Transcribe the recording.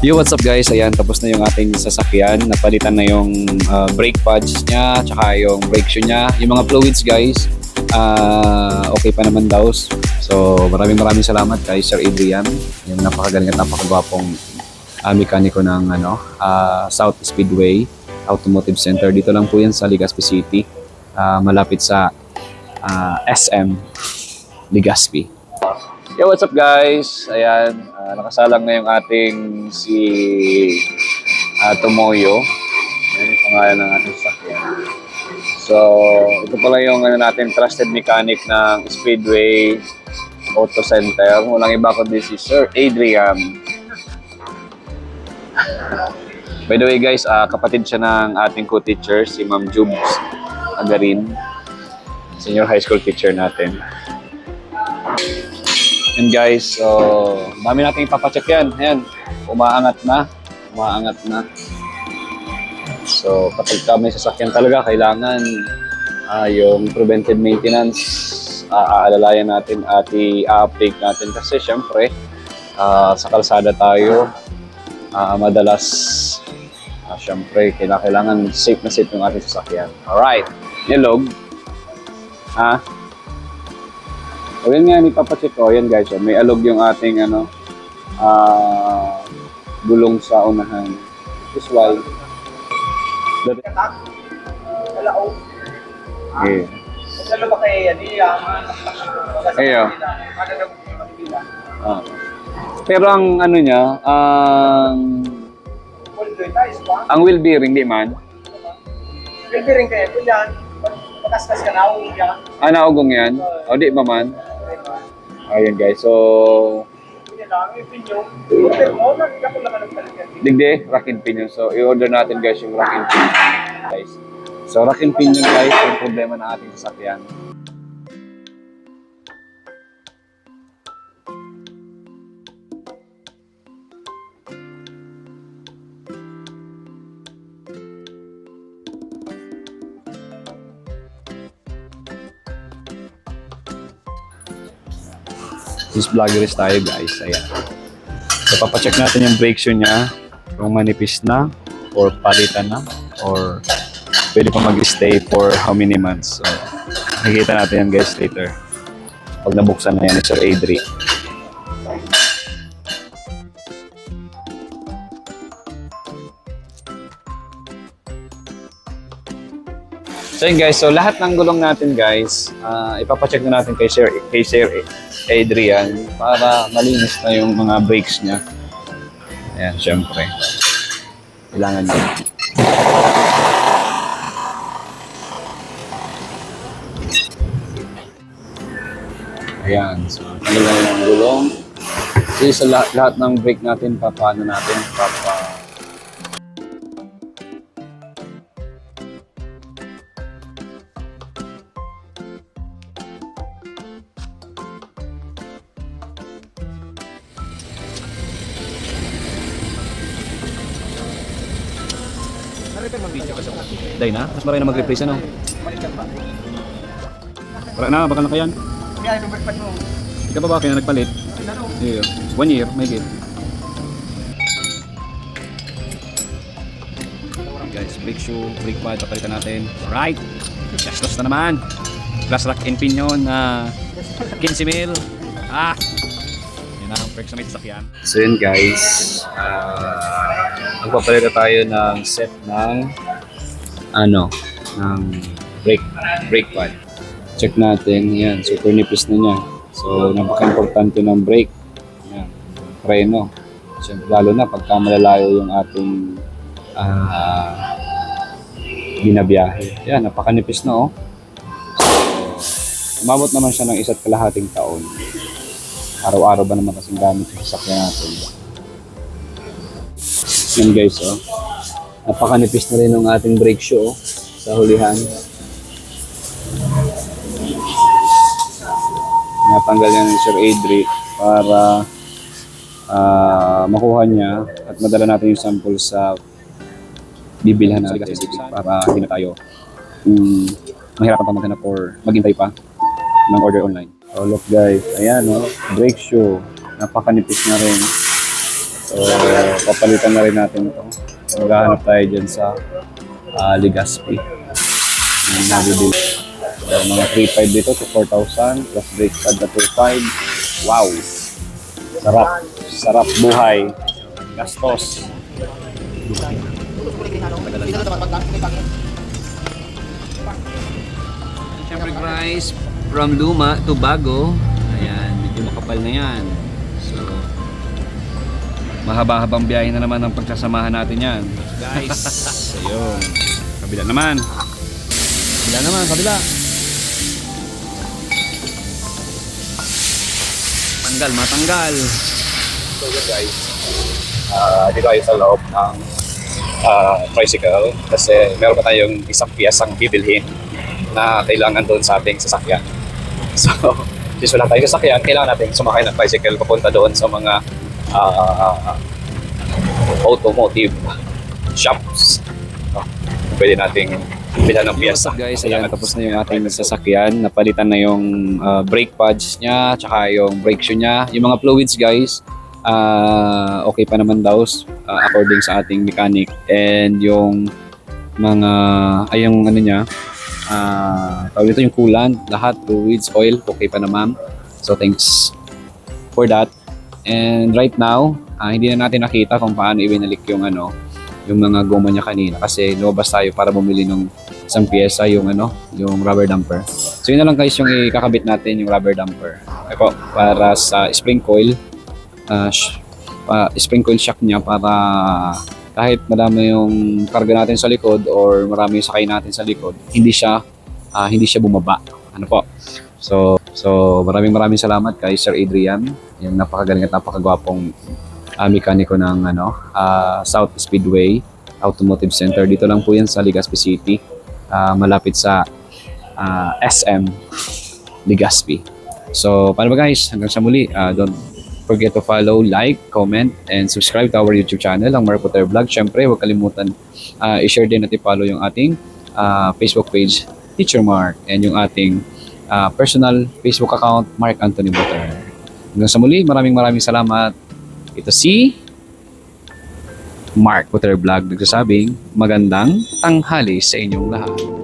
Yo, what's up guys? Ayan, tapos na yung ating sasakyan. Napalitan na yung brake pads niya, tsaka yung brake shoe niya. Yung mga fluids guys, okay pa naman daw. So, maraming salamat kay Sir Adrian. Yung napakagaling at napakagwapong mekaniko ng South Speedway Automotive Center. Dito lang po yan sa Legazpi City. Malapit sa SM Legazpi. Yo, what's up guys? Ayan, nakasalang na yung ating si Tomoyo. Ayan yung pangalan ng ating sasakyan. So, ito pala yung natin, trusted mechanic ng Speedway Auto Center. Walang iba kundi si Sir Adrian. By the way guys, kapatid siya ng ating co-teacher, si Ma'am Jubes Agarin. Senior high school teacher natin. And guys, so dami natin ipapacheck yan. Ayan, umaangat na. So kapag may sasakyan talaga, kailangan yung preventive maintenance, aalalayan natin at i-update natin. Kasi syempre, sa kalsada tayo, madalas, syempre, kailangan safe na safe yung ating sasakyan. Alright, nilog. O yan nga, ipapacheck ko. Yan guys, may alog yung ating gulong sa unahan. This is why. Okay. Ayo. Pero ang ano niya, ang wheel bearing, di man? Wheel bearing kaya ito yan. Pakaskas ka na, ugong yan. Naugong yan? O di ba man? Ayan guys, so digde, rack and pinion. So i-order natin guys yung rack and pinion guys. So rack and pinion guys, yung problema ng ating sasakyan. This vloggeries tayo guys, ayan. So papacheck natin yung brake shoe niya, kung manipis na, or palitan na, or pwede pa mag-stay for how many months. So nakikita natin yan guys later, pag nabuksan na yan ni Sir Adri. So yun guys, so lahat ng gulong natin guys, ipapacheck na natin kay Sir Adrian para malinis na yung mga brakes niya. Ayan, syempre. Kailangan nyo. Ayan, so tanggal na yung gulong. So sa lahat ng brake natin, papaano natin, Day na? Mas marami na mag-replace ano? Wala na, bakal na kayan. Ika pa ba kaya nagpalit? Yeah. 1 year, may give. Guys, brake shoe, brake pad, papalitan natin. Alright! Gastos na naman. Plus rack and pinion na 15 mil. Yan ang perks na may sasakyan. So yun guys, magpapalit tayo ng set ng ng brake pad. Check natin, yan, super nipis na niya. So napaka-importante ng brake. Yan, preno. Siyempre lalo na pagka malalayo yung ating binabiyahe. Yan, napaka-nipis na oh. So, umabot naman siya ng 1.5 taon. Araw-araw ba naman kasing gamit yung sasakyan natin. Yan guys oh. Napakanipis na rin ng ating brake shoe oh, sa hulihan. Natanggal niya ni Sir Adri para makuha niya at madala natin yung sample sa bibilhan natin para hindi na tayo mahirapan pa maghanap or maghintay pa ng order online. So look guys, ayan oh, brake shoe. Napakanipis na rin. So So, papalitan na rin natin ito. Maghahanap tayo dyan sa Legazpi. Nabibili. So, mga 3.5 dito to 4,000 plus brake pad na 2.5. Wow! Sarap. Sarap buhay. Gastos. Siyempre guys, from luma to bago. Ayan, medyo makapal na yan. So, mahaba-habang biyahe na naman ang pagsasamahan natin yan. Guys, ayun. Kabila naman. Kabila naman, kabila. Tanggal, matanggal. So yun guys, dito tayo sa loob ng tricycle kasi meron pa tayong isang piyesang bibilhin na kailangan doon sa ating sasakyan. So, since wala tayong sasakyan, kailangan natin sumakay ng tricycle papunta doon sa mga automotive shops. Pwede nating bilhan ng piyesa. Guys, ayan, tapos na yung ating sasakyan. Napalitan na yung brake pads niya, tsaka yung brake shoe niya. Yung mga fluids guys, okay pa naman daw according sa ating mechanic. And yung mga, ay yung ano niya, tawag dito yung coolant, lahat, fluids, oil, okay pa naman. So thanks for that. And right now, hindi na natin nakita kung paano ibinalik yung ano, yung mga goma niya kanina kasi lumabas tayo para bumili ng isang pyesa yung ano, yung rubber damper. So yun na lang guys yung ikakabit natin yung rubber damper. Ito para sa spring coil, spring coil shock niya para kahit madami yung karga natin sa likod or marami yung sakay natin sa likod, hindi siya bumaba. Ano po? So maraming salamat kay Sir Adrian, yung napakagaling at napakagwapong mekaniko ng South Speedway Automotive Center. Dito lang po yan sa Legazpi City, malapit sa SM Legazpi. So paano ba guys, hanggang sa muli, don't forget to follow, like, comment, and subscribe to our YouTube channel, ang Mark Potter Vlog. Syempre, huwag kalimutan i-share din at i-follow yung ating Facebook page, Teacher Mark, and yung ating personal Facebook account, Mark Anthony Potter. Hanggang sa muli, maraming salamat. Ito si Mark Potter Vlog nagsasabing magandang tanghali sa inyong lahat.